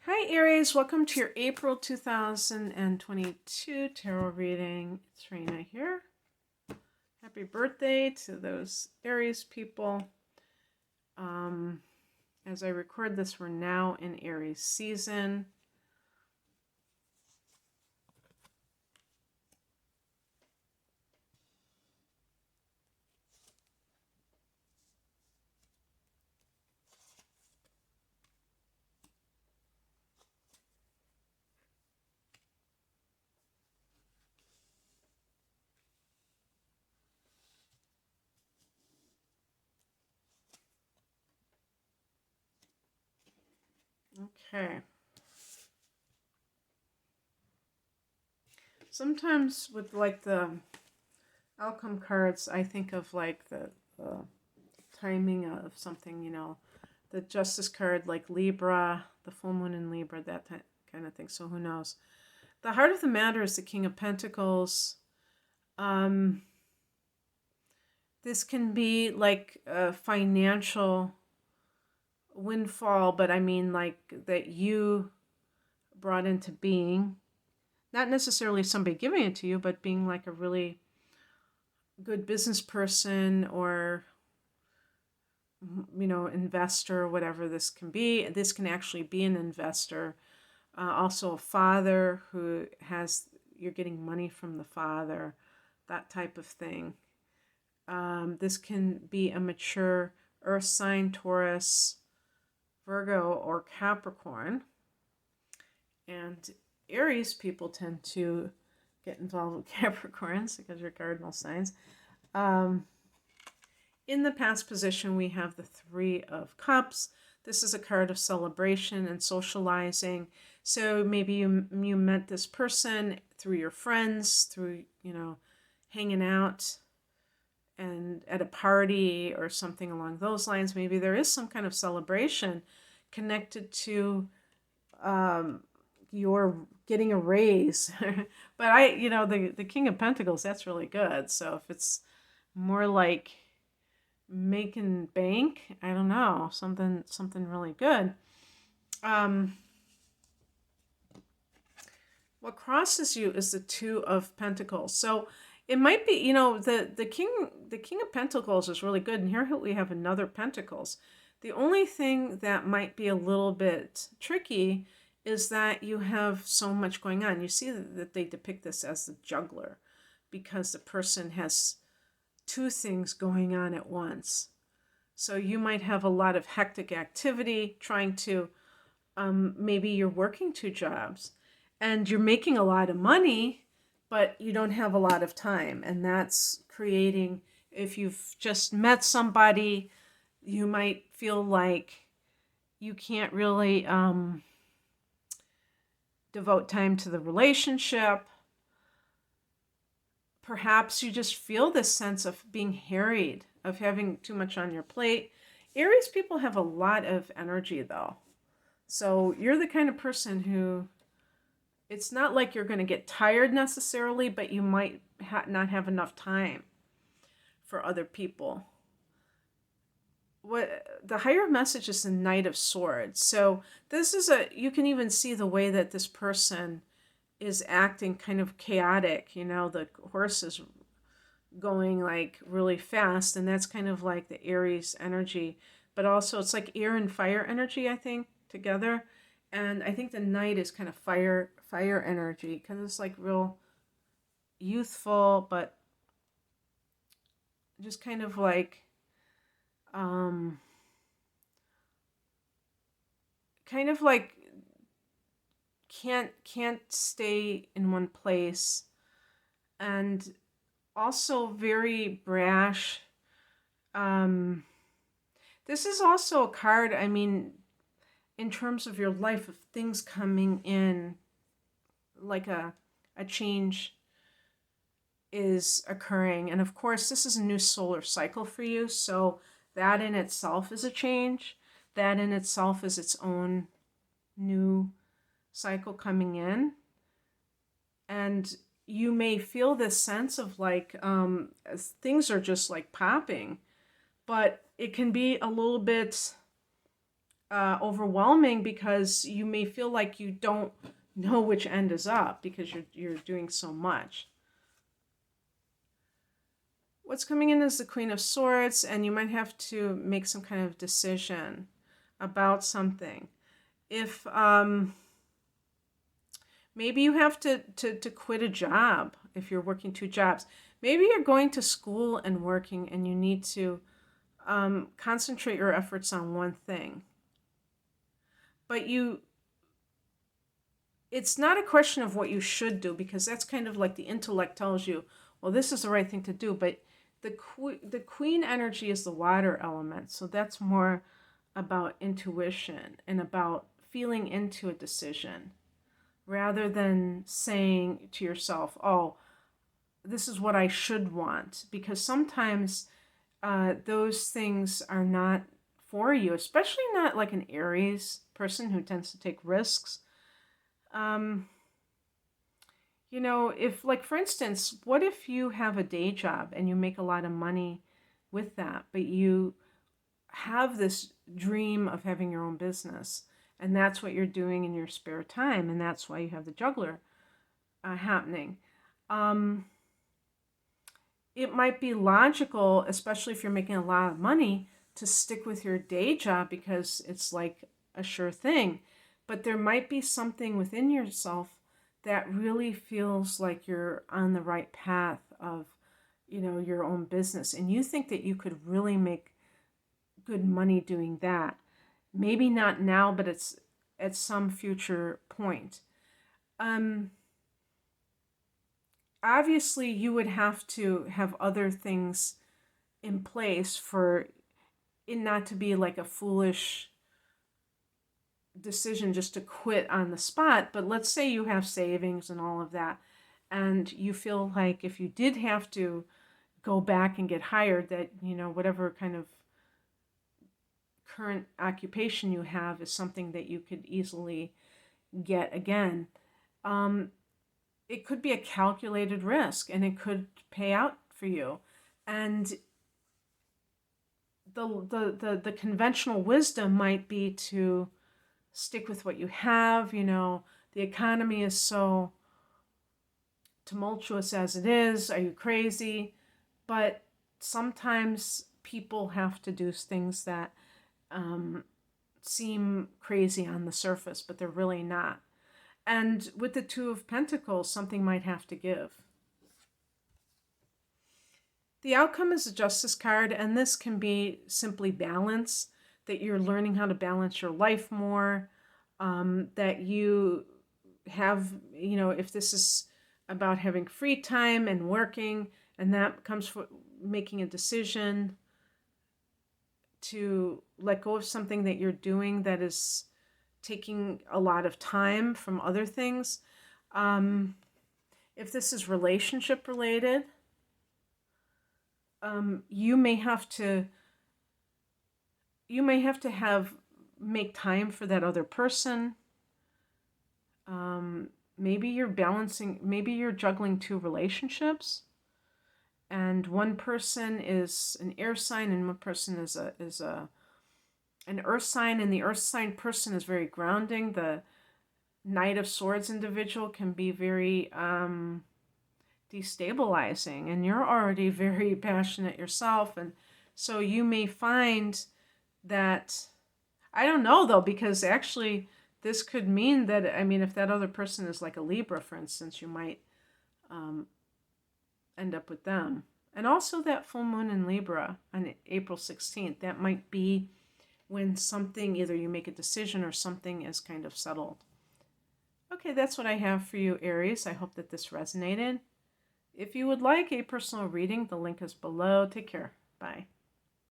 Hi Aries, welcome to your April 2022 tarot reading. It's Raina here. Happy birthday to those Aries people. As I record this, we're now in Aries season. Okay. Sometimes with like the outcome cards, I think of like the timing of something, the Justice card, like Libra, the full moon in Libra, that kind of thing. So who knows? The heart of the matter is the King of Pentacles. This can be like a financial windfall, but I mean like that you brought into being. Not necessarily somebody giving it to you, but being like a really good business person or, investor, whatever this can be. This can actually be an investor. Also a father who you're getting money from the father, that type of thing. This can be a mature earth sign, Taurus, Virgo, or Capricorn. And Aries people tend to get involved with Capricorns because you're cardinal signs. In the past position, we have the Three of Cups. This is a card of celebration and socializing. So maybe you met this person through your friends, through, hanging out and at a party or something along those lines. Maybe there is some kind of celebration connected to your getting a raise. But the King of Pentacles, that's really good. So if it's more like making bank, I don't know, something really good. What crosses you is the Two of Pentacles. So it might be, the King of Pentacles is really good, and here we have another Pentacles. The only thing that might be a little bit tricky is that you have so much going on. You see that they depict this as the juggler because the person has two things going on at once. So you might have a lot of hectic activity trying to, maybe you're working two jobs and you're making a lot of money, but you don't have a lot of time. And that's creating, if you've just met somebody, you might feel like you can't really devote time to the relationship. Perhaps you just feel this sense of being harried, of having too much on your plate. Aries people have a lot of energy though. So you're the kind of person who, it's not like you're going to get tired necessarily, but you might not have enough time for other people. What the higher message is the Knight of Swords. So this is you can even see the way that this person is acting kind of chaotic. The horse is going like really fast, and that's kind of like the Aries energy. But also it's like air and fire energy, I think, together. And I think the Knight is kind of fire energy because it's like real youthful, but just kind of like kind of like can't stay in one place, and also very brash. This is also a card, I mean, in terms of your life, of things coming in, like a change is occurring. And of course, this is a new solar cycle for you. So that in itself is a change. That in itself is its own new cycle coming in. And you may feel this sense of like things are just like popping, but it can be a little bit overwhelming because you may feel like you don't know which end is up because you're doing so much. What's coming in is the Queen of Swords, and you might have to make some kind of decision about something. If maybe you have to quit a job if you're working two jobs. Maybe you're going to school and working and you need to concentrate your efforts on one thing. But it's not a question of what you should do, because that's kind of like the intellect tells you, well, this is the right thing to do. But the queen energy is the water element. So that's more about intuition and about feeling into a decision rather than saying to yourself, oh, this is what I should want. Because sometimes those things are not for you, especially not like an Aries person who tends to take risks. If, like, for instance, what if you have a day job and you make a lot of money with that, but you have this dream of having your own business, and that's what you're doing in your spare time, and that's why you have the juggler happening. It might be logical, especially if you're making a lot of money, to stick with your day job because it's like a sure thing. But there might be something within yourself that really feels like you're on the right path of, your own business. And you think that you could really make good money doing that. Maybe not now, but it's at some future point. Obviously, you would have to have other things in place for it not to be like a foolish decision just to quit on the spot. But let's say you have savings and all of that, and you feel like if you did have to go back and get hired, that, whatever kind of current occupation you have is something that you could easily get again. It could be a calculated risk and it could pay out for you. And the conventional wisdom might be to stick with what you have. The economy is so tumultuous as it is. Are you crazy? But sometimes people have to do things that seem crazy on the surface, but they're really not. And with the Two of Pentacles, something might have to give. The outcome is a Justice card, and this can be simply balance, that you're learning how to balance your life more, that you have, if this is about having free time and working, and that comes from making a decision to let go of something that you're doing that is taking a lot of time from other things. If this is relationship related, you may have to make time for that other person. Maybe you're juggling two relationships, and one person is an air sign and one person is an earth sign, and the earth sign person is very grounding. The Knight of Swords individual can be very destabilizing, and you're already very passionate yourself, and so you may find that, I don't know though, because actually this could mean that, if that other person is like a Libra, for instance, you might end up with them. And also that full moon in Libra on April 16th, that might be when something, either you make a decision or something is kind of settled. Okay, that's what I have for you, Aries. I hope that this resonated. If you would like a personal reading, the link is below. Take care. Bye.